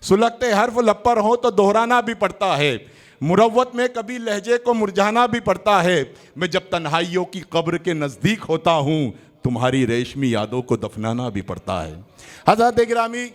सुलगते हर्फ लब पर हो तो दोहराना भी पड़ता है, मुरव्वत में कभी लहजे को मुरझाना भी पड़ता है। मैं जब तन्हाइयों की कब्र के नज़दीक होता हूँ, तुम्हारी रेशमी यादों को दफनाना भी पड़ता है। हज़रत गिरामी,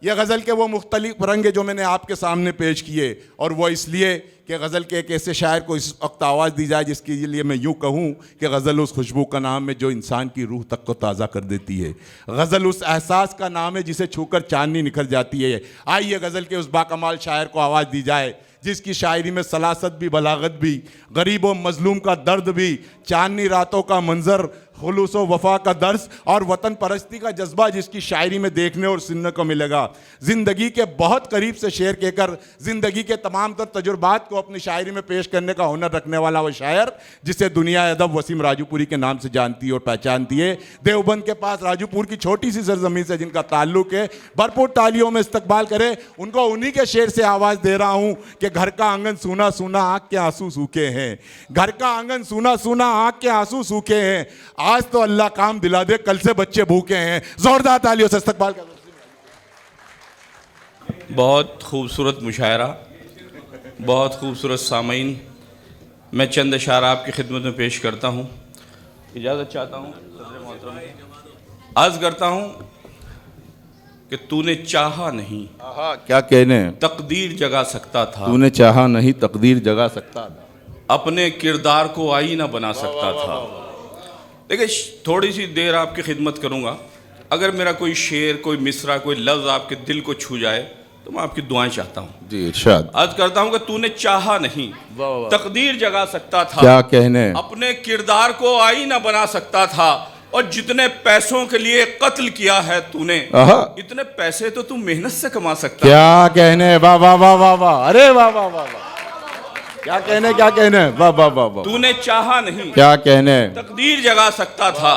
ये गज़ल के वो मुख्तलिफ रंग जो मैंने आपके सामने पेश किए, और वो इसलिए कि गज़ल के एक ऐसे शायर को इस वक्त आवाज़ दी जाए जिसके लिए मैं यूँ कहूँ कि गज़ल उस खुशबू का नाम है जो इंसान की रूह तक को ताज़ा कर देती है। गज़ल उस एहसास का नाम है जिसे छूकर चांदनी निखर जाती है। आइए गज़ल के उस बाकमाल शायर को आवाज़ दी जाए जिसकी शायरी में सलासत भी, बलागत भी, गरीब व मजलूम का दर्द भी, चांदनी रातों का मंजर, खुलूस व वफा का दर्स और वतन परस्ती का जज्बा जिसकी शायरी में देखने और सुनने को मिलेगा। ज़िंदगी के बहुत करीब से शेर कहकर ज़िंदगी के तमाम तर तजुर्बात को अपनी शायरी में पेश करने का हुनर रखने वाला वो शायर जिसे दुनिया अदब वसीम राजूपुरी के नाम से जानती है और पहचानती है। देवबंद के पास राजूपुर की छोटी सी सरजमीन से जिनका ताल्लुक है, भरपूर तालियों में इस्तकबाल करें उनको। उन्हीं के शेर से आवाज़ दे रहा हूँ कि घर का आंगन सूना सूना आँख के आंसू सूखे हैं, घर का आंगन सूना सूना आँख के आंसू सूखे हैं, आज तो अल्लाह काम दिला दे कल से बच्चे भूखे हैं। जोरदार तालियों से इस्तकबाल कर। बहुत खूबसूरत मुशायरा, बहुत खूबसूरत सामीन। मैं चंद अशार आपकी खिदमत में पेश करता हूँ। इजाज़त चाहता हूँ सदर मोहतरम, अर्ज़ करता हूँ कि तूने चाहा नहीं, क्या कहने, तकदीर जगा सकता था। तूने चाहा नहीं तकदीर जगा सकता था, अपने किरदार को आईना बना सकता था। देखिए, थोड़ी सी देर आपकी खिदमत करूँगा। अगर मेरा कोई शेर, कोई मिसरा, कोई लफ्ज़ आपके दिल को छू जाए तो मैं आपकी दुआएं चाहता हूँ। जी इरशाद। अर्ज करता हूँ कि तूने चाहा नहीं, तकदीर जगा सकता था। क्या कहने, अपने किरदार को आईना बना सकता था। और जितने पैसों के लिए कत्ल किया है तूने, इतने पैसे तो तू मेहनत से कमा सकता। क्या कहने, वाह वाह वाह वाह वाह, अरे वाह वाह वाह वाह, क्या कहने, क्या कहने, वाह वाह वाह वाह। तूने चाहा नहीं, क्या कहने, तकदीर जगा सकता था।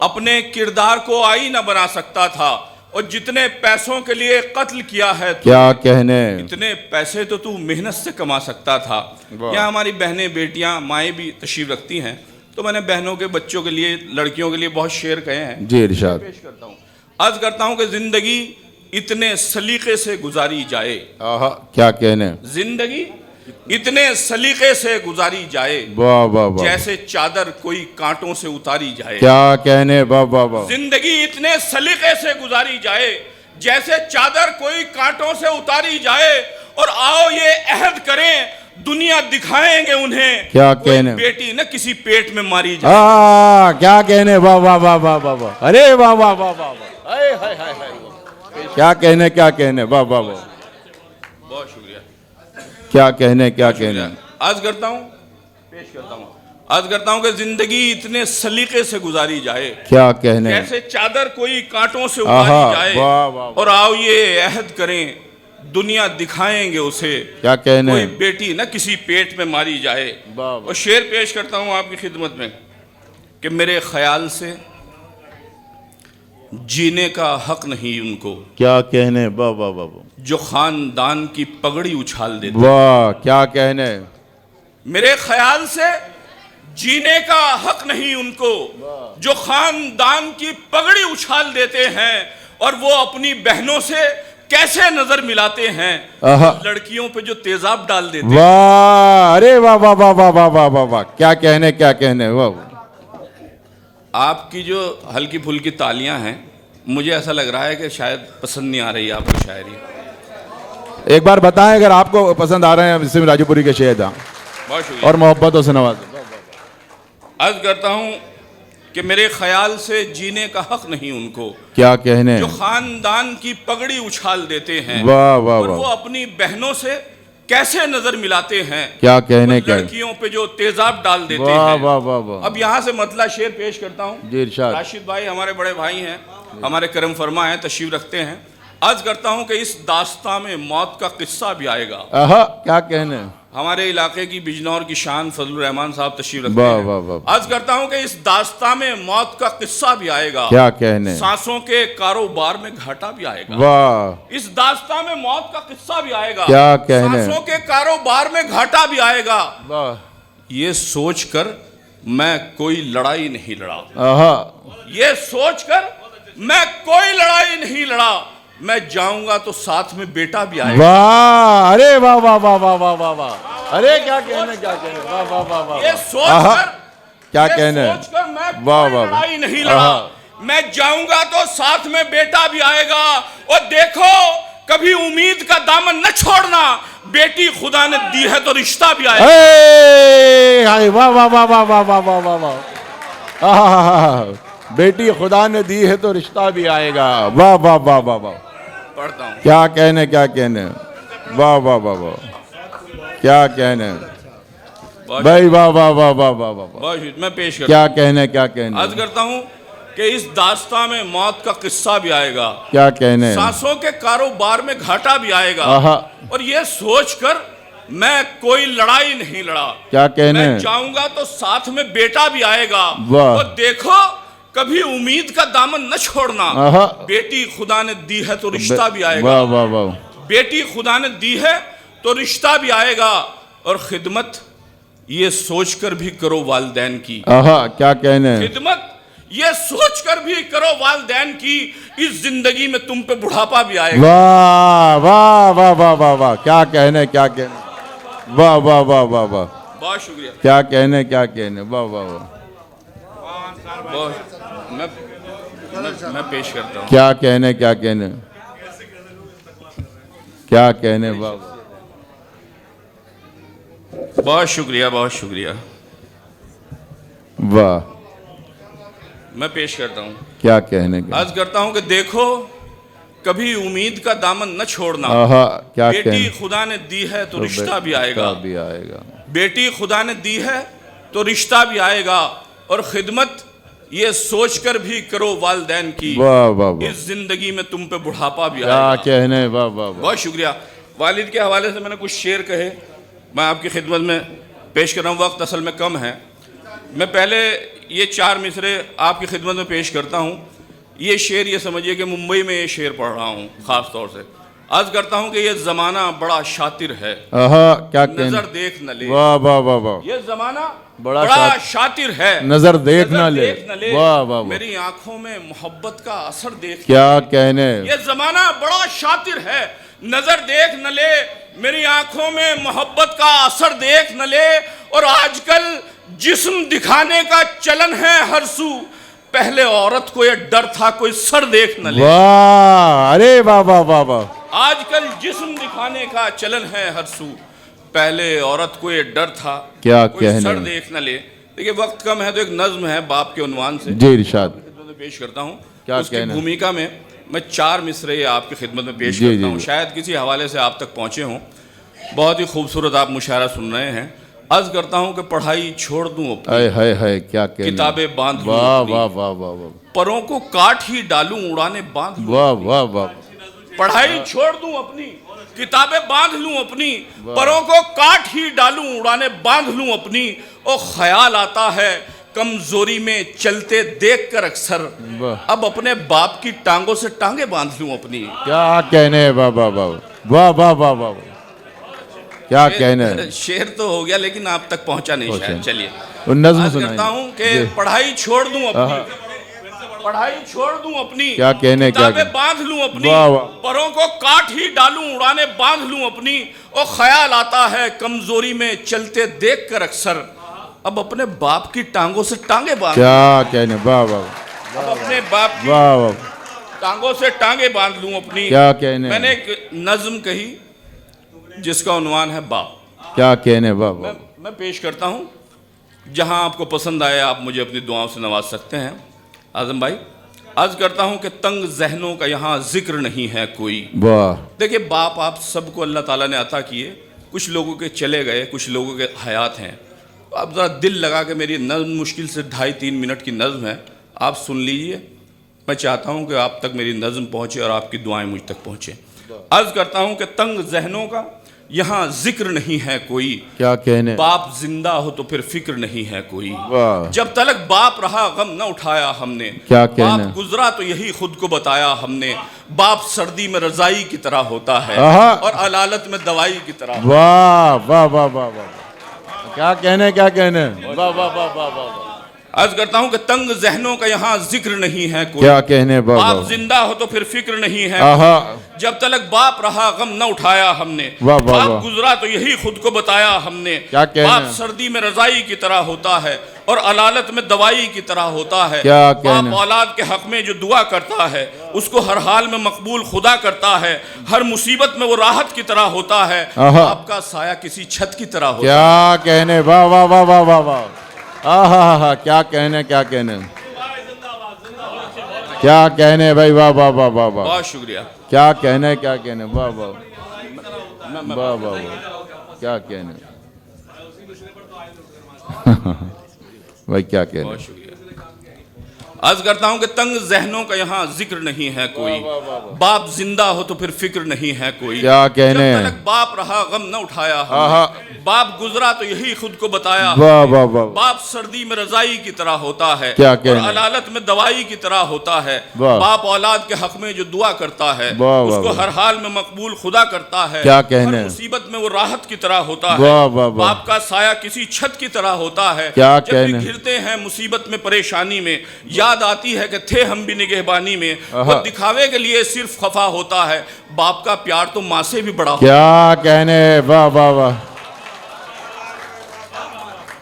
अपने किरदार को आईना बना सकता था। और जितने पैसों के लिए कत्ल किया है तूने, क्या कहने, इतने पैसे तो तू मेहनत से कमा सकता था। यहाँ हमारी बहनें, बेटियां, माएँ भी तशरीफ रखती हैं, तो मैंने बहनों के, बच्चों के लिए, लड़कियों के लिए बहुत शेर कहे हैं। जी इरशाद। पेश करता हूँ। अर्ज करता हूँ कि जिंदगी इतने सलीके से गुजारी जाए, क्या कहने, जिंदगी इतने सलीके से गुजारी जाए, वाह वाह वाह, जैसे चादर कोई कांटों से उतारी जाए। क्या कहने, वाह वाह वाह, जिंदगी इतने सलीके से गुजारी जाए, जैसे चादर कोई कांटों से उतारी जाए। और आओ ये अहद करें, दुनिया दिखाएंगे उन्हें, क्या कहने, बेटी न किसी पेट में मारी जाए। क्या कहने, वाह वाह वाह वाह वाह वाह, अरे वाह वाह वाह वाह वाह, हाय हाय हाय हाय, क्या कहने, क्या कहने, वाह वाह वाह, बहुत शुक्रिया। क्या कहने, क्या कहने। अर्ज करता हूँ, पेश करता हूँ। अर्ज करता हूँ कि जिंदगी इतने सलीके से गुजारी जाए, क्या कहने, जैसे चादर कोई कांटों से उतारी जाए। वाह वाह, और आओ ये अहद करें, दुनिया दिखाएंगे उसे, क्या कहने, कोई बेटी न किसी पेट में मारी जाए। और शेर पेश करता हूँ आपकी खिदमत में कि मेरे ख्याल से जीने का हक नहीं उनको, क्या कहने, वाह वाह वाह, जो खानदान की पगड़ी उछाल देते। वाह, क्या कहने, मेरे ख्याल से जीने का हक नहीं उनको, जो खानदान की पगड़ी उछाल देते हैं। और वो अपनी बहनों से कैसे नजर मिलाते हैं, लड़कियों पे जो तेजाब डाल देते हैं। वाह, अरे वाह वाह वाह वाह वाह वाह वाह वाह, क्या कहने, क्या कहने, वाह। आपकी जो हल्की फुल्की तालियां हैं, मुझे ऐसा लग रहा है कि शायद पसंद नहीं आ रही आपको शायरी। एक बार बताएं अगर आपको पसंद आ रहे हैं वसीम राजूपुरी के शेर बहुत शुक्रिया और मोहब्बतों से नवाज। अर्ज करता हूँ कि मेरे ख्याल से जीने का हक नहीं उनको, क्या कहने, जो खानदान की पगड़ी उछाल देते हैं। वाह वाह और वो वाह, अपनी बहनों से कैसे नजर मिलाते हैं, क्या कहने, क्या लड़कियों पे जो तेजाब डाल देते वाह हैं। वाह वाह वाह। अब यहाँ से मतला शेर पेश करता हूँ। जी इरशाद। राशिद भाई हमारे बड़े भाई हैं, हमारे करम फरमा हैं, तशरीफ रखते हैं। अर्ज करता हूँ कि इस दास्तां में मौत का किस्सा भी आएगा। क्या कहने, हमारे इलाके की बिजनौर की शान फजलुर रहमान साहब तशरीफ रखते वाह हैं। वाह वाह, अर्ज करता हूँ कि इस दास्तां में मौत का किस्सा भी आएगा, क्या कहने, सांसों के कारोबार में घाटा भी आएगा। वाह, इस दास्तां में मौत का किस्सा भी आएगा, क्या कहने, सांसों के कारोबार में घाटा भी आएगा। वाह, ये सोचकर मैं कोई लड़ाई नहीं लड़ा, आहा, ये सोचकर मैं कोई लड़ाई नहीं लड़ा। मैं जाऊंगा तो साथ में बेटा भी आएगा। वाह, अरे वाह वाह वाह वाह वाह वाह वाह, अरे क्या कहने क्या कहने, वाह वाह वाह वाह, ये सोचकर क्या कहने, मैं वाह, कोई वाह, लड़ाई नहीं लड़ा। मैं जाऊंगा तो साथ में बेटा भी आएगा। और देखो कभी उम्मीद का दामन न छोड़ना, बेटी खुदा ने दी है तो रिश्ता भी आएगा। हाय वाह वाह वाह वाह वाह वाह वाह वाह वाह, आहा, बेटी खुदा ने दी है तो रिश्ता भी आएगा। वाह वाह वाह वाह वाह, पढ़ता हूँ। क्या कहने क्या कहने, वाह वाह वाह वाह, क्या कहने भाई, वाह वाह वाह वाह वाह वाह, बहुत मैं पेश करता क्या कहने क्या कहने, अर्ज करता हूँ कि इस दास्तां में मौत का किस्सा भी आएगा, क्या कहने, सांसों के कारोबार में घाटा भी आएगा। आहा, और ये सोचकर मैं कोई लड़ाई नहीं लड़ा। क्या कहने, मैं जाऊंगा तो साथ में बेटा भी आएगा। वाह। और देखो कभी उम्मीद का दामन न छोड़ना, आहा, बेटी खुदा ने दी है तो रिश्ता भी आएगा। वाह वाह वाह, बेटी खुदा ने दी है तो रिश्ता भी आएगा। और खिदमत ये सोचकर भी करो वालिदैन की, आहा, क्या कहने, खिदमत ये सोचकर भी करो वालिदैन की, इस जिंदगी में तुम पे बुढ़ापा भी आएगा। वाह वाह वाह वाह वाह वाह, क्या कहने क्या कहने, वाह वाह वाह वाह वाह, बहुत शुक्रिया। क्या कहने क्या कहने, वाह वाह वाह, मैं पेश करता हूँ। क्या कहने क्या कहने, क्या कहने, वाह वाह, बहुत शुक्रिया, बहुत शुक्रिया। वाह, मैं पेश करता हूँ। क्या कहने क्या, अर्ज करता हूँ कि देखो कभी उम्मीद का दामन न छोड़ना, आहा, क्या बेटी कहने, खुदा ने दी है तो रिश्ता भी रिश्ता आएगा। भी आएगा, बेटी खुदा ने दी है तो रिश्ता भी आएगा। और खिदमत ये सोचकर भी करो वालिदैन की, वाह वाह वाह, इस जिंदगी में तुम पे बुढ़ापा भी क्या आएगा। कहने, वाह वाह वाह, बहुत शुक्रिया। वालिद के हवाले से मैंने कुछ शेर कहे, मैं आपकी खिदमत में पेश कर रहा हूँ। वक्त असल में कम है। मैं पहले ये 4 मिसरे आपकी खिदमत में पेश करता हूँ। ये शेर ये समझिए कि मुंबई में ये शेर पढ़ रहा हूँ ख़ास तौर से। अर्ज करता हूँ कि ये ज़माना बड़ा शातिर है, आहा, क्या कहने, नज़र देख न ले। वाह वाह वाह वाह, ये ज़माना बड़ा बड़ा शातिर है, नजर देख नज़र ना ले, देख न ले। वाह वाह वाह, मेरी आंखों में मोहब्बत का असर देख। क्या कहने, ये ज़माना बड़ा शातिर है, नजर देख न ले। मेरी आंखों में मोहब्बत का असर देख न ले। और आजकल जिस्म दिखाने का चलन है हर सू, पहले औरत को ये डर था कोई सर देख न ले। वाह, अरे वाह वाह वाह वाह, आजकल जिस्म दिखाने का चलन है हर सू, पहले औरत को ये डर था क्या कोई कहने, सर देख न ले। देखिए वक्त कम है तो एक नज्म है बाप के उन्वान से जी इरशाद, पेश करता हूँ। क्या उसकी कहना? भूमिका में मैं 4 मिसरे आपकी खिदमत में पेश जी, करता जी, हूँ। जी। शायद किसी हवाले से आप तक पहुँचे हों। बहुत ही खूबसूरत आप मुशायरा सुन रहे हैं। अर्ज करता हूँ कि पढ़ाई छोड़ दूँ अपनी, हाय हाय हाय, क्या कहने, किताबें बांध लूं वाह अपनी, वाह वाह वाह वाह, परों को काट ही डालूं उड़ाने बांध लूं। वाह वाह वाह, पढ़ाई छोड़ दूं अपनी, किताबें बांध लूं अपनी, परों को काट ही डालूं उड़ाने बांध लूं अपनी। ओ ख्याल आता है कमजोरी में चलते देख कर अक्सर, वाह, अब अपने बाप की टांगों से टांगे बांध लूं अपनी। क्या कहने, वाह वाह वाह वाह वाह वाह वाह, क्या कहने, शेर तो हो गया लेकिन आप तक पहुंचा नहीं शायद। चलिए वो नज्म आज सुनाइए। करता हूं कि पढ़ाई छोड़ दूं अपनी, पढ़ाई छोड़ दूं अपनी, क्या कहने, क्या किताबें कहने, बांध लूं अपनी, वाह, वाह। परों को काट ही डालूं उड़ाने बांध लूं अपनी। और ख्याल आता है कमजोरी में चलते देख कर अक्सर, अब अपने बाप की टांगों से टांगे बांध, क्या कहने, वाह वाह अब अपने बाप की वाह वाह, टांगों से टांगे बांध लूं अपनी। क्या कहने, मैंने एक नज्म कही जिसका उन्वान है बाप। क्या कहने, वाह वाह, मैं पेश करता हूँ। जहाँ आपको पसंद आए आप मुझे अपनी दुआओं से नवाज सकते हैं। आजम भाई अर्ज करता हूँ कि तंग जहनों का यहाँ जिक्र नहीं है कोई। वाह, देखिए बाप आप सबको अल्लाह ताला ने अता किए, कुछ लोगों के चले गए, कुछ लोगों के हयात हैं। तो आप ज़रा दिल लगा के, मेरी नज़्म मुश्किल से 2.5-3 मिनट की नज़्म है, आप सुन लीजिए। मैं चाहता हूँ कि आप तक मेरी नज़्म पहुँचे और आपकी दुआएं मुझ तक पहुँचे। अर्ज करता हूँ कि तंग जहनों का यहाँ जिक्र नहीं है कोई, क्या कहने, बाप जिंदा हो तो फिर फिक्र नहीं है कोई। वाह, जब तलक बाप रहा गम न उठाया हमने, क्या कहने, बाप गुजरा तो यही खुद को बताया हमने। बाप सर्दी में रजाई की तरह होता है आहा। और अलालत में दवाई की तरह। वाह वाह वाह वाह वाह, क्या कहने, क्या कहने, वाह वाह वाह वाह वाह, अर्ज करता हूं कि तंग जहनों का यहाँ जिक्र नहीं है कोई। क्या कहने बाप बाबा। जिंदा हो तो फिर फिक्र नहीं है। आहा। जब तलक बाप रहा गम न उठाया हमने। वाह, वाह, बाप वाह। गुजरा तो यही खुद को बताया हमने। क्या कहने। बाप सर्दी में रजाई की तरह होता है और अलालत में दवाई की तरह होता है। क्या कहने। बाप औलाद के हक में जो दुआ करता है उसको हर हाल में मकबूल खुदा करता है। हर मुसीबत में वो राहत की तरह होता है। आहा। आपका साया किसी छत की तरह होता है। क्या कहने। वाह वाह वाह वाह वाह वाह। आहा, क्या कहने, क्या कहने, क्या कहने भाई। वाह वाह वाह वाह वाह। बहुत शुक्रिया। क्या कहने, क्या कहने। वाह वाह वाह वाह वाह। क्या कहने भाई, क्या कहने। बहुत शुक्रिया। अर्ज करता हूं कि तंग जहनों का यहाँ जिक्र नहीं है कोई। बाप जिंदा हो तो फिर फिक्र नहीं है कोई। क्या कहने। जब तलक बाप रहा गम न उठाया आहा। हमने। बाप गुजरा तो यही खुद को बताया। वाह वाह वाह। बाप सर्दी में रजाई की तरह होता है क्या और कहने। अलालत में दवाई की तरह होता है। वाह। बाप औलाद के हक में जो दुआ करता है वाह, वाह, उसको वाह। हर हाल में मकबूल खुदा करता है। क्या कहने। हर मुसीबत में वो राहत की तरह होता है। वाह, वाह, वाह। बाप का साया किसी छत की तरह होता है। क्या जब भी कहने। घिरते हैं मुसीबत में परेशानी में याद आती है कि थे हम भी निगहबानी में। वो दिखावे के लिए सिर्फ खफा होता है। बाप का प्यार तो माँ से भी बड़ा होता है। क्या कहने। वाह वाह वाह।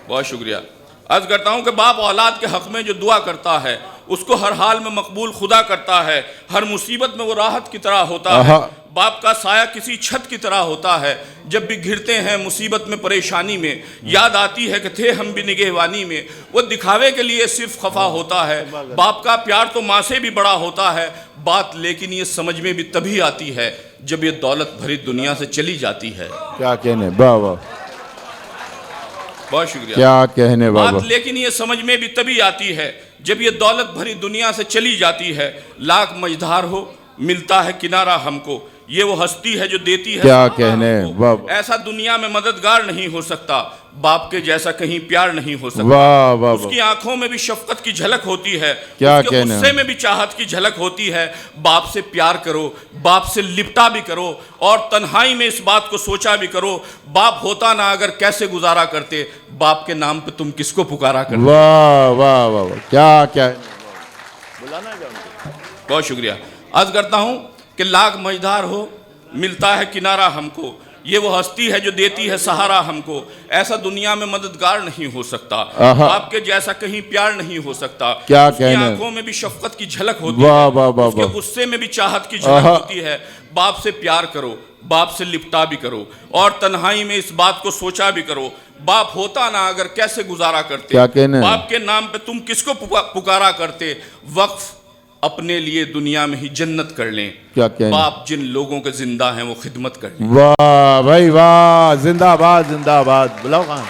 बहुत शुक्रिया। अर्ज करता हूं कि बाप औलाद के हक में जो दुआ करता है उसको हर हाल में मकबूल खुदा करता है। हर मुसीबत में वो राहत की तरह होता है। आहा। बाप का साया किसी छत की तरह होता है। जब भी घिरते हैं मुसीबत में परेशानी में याद आती है कि थे हम भी निगहबानी में। वो दिखावे के लिए सिर्फ खफा होता है। बाप का प्यार तो माँ से भी बड़ा होता है। बात लेकिन ये समझ में भी तभी आती है जब ये दौलत भरी दुनिया से चली जाती है। क्या कहने। वाह वाह। बहुत शुक्रिया। क्या कहने बाबा। बात लेकिन ये समझ में भी तभी आती है जब ये दौलत भरी दुनिया से चली जाती है। लाख मझधार हो मिलता है किनारा हमको। ये वो हस्ती है जो देती है। क्या कहने। वाह ऐसा दुनिया में मददगार नहीं हो सकता। बाप के जैसा कहीं प्यार नहीं हो सकता। वाह वाह। उसकी आंखों में भी शफकत की झलक होती है। क्या उसके कहने। गुस्से में भी चाहत की झलक होती है। बाप से प्यार करो, बाप से लिपटा भी करो और तन्हाई में इस बात को सोचा भी करो। बाप होता ना अगर कैसे गुजारा करते। बाप के नाम पे तुम किसको पुकारा करते। वाह वाह वाह। क्या क्या। बहुत शुक्रिया। अर्ज करता हूं कि लाख मझधार हो मिलता है किनारा हमको। ये वो हस्ती है जो देती है सहारा हमको। ऐसा दुनिया में मददगार नहीं हो सकता। आपके जैसा कहीं प्यार नहीं हो सकता। क्या उसकी कहना। आंखों में भी शफकत की झलक होती वाह, है। वाह, वाह, उसके वाह। गुस्से में भी चाहत की झलक होती है। बाप से प्यार करो, बाप से लिपटा भी करो और तन्हाई में इस बात को सोचा भी करो। बाप होता ना अगर कैसे गुजारा करते। क्या कहना। बाप के नाम पे तुम किसको पुकारा करते। वक्फ अपने लिए दुनिया में ही जन्नत कर लें। क्या कहना। बाप जिन लोगों के जिंदा हैं वो खिदमत कर लें। वाह भाई वाह। जिंदाबाद जिंदाबाद। बुलाओ कहाँ।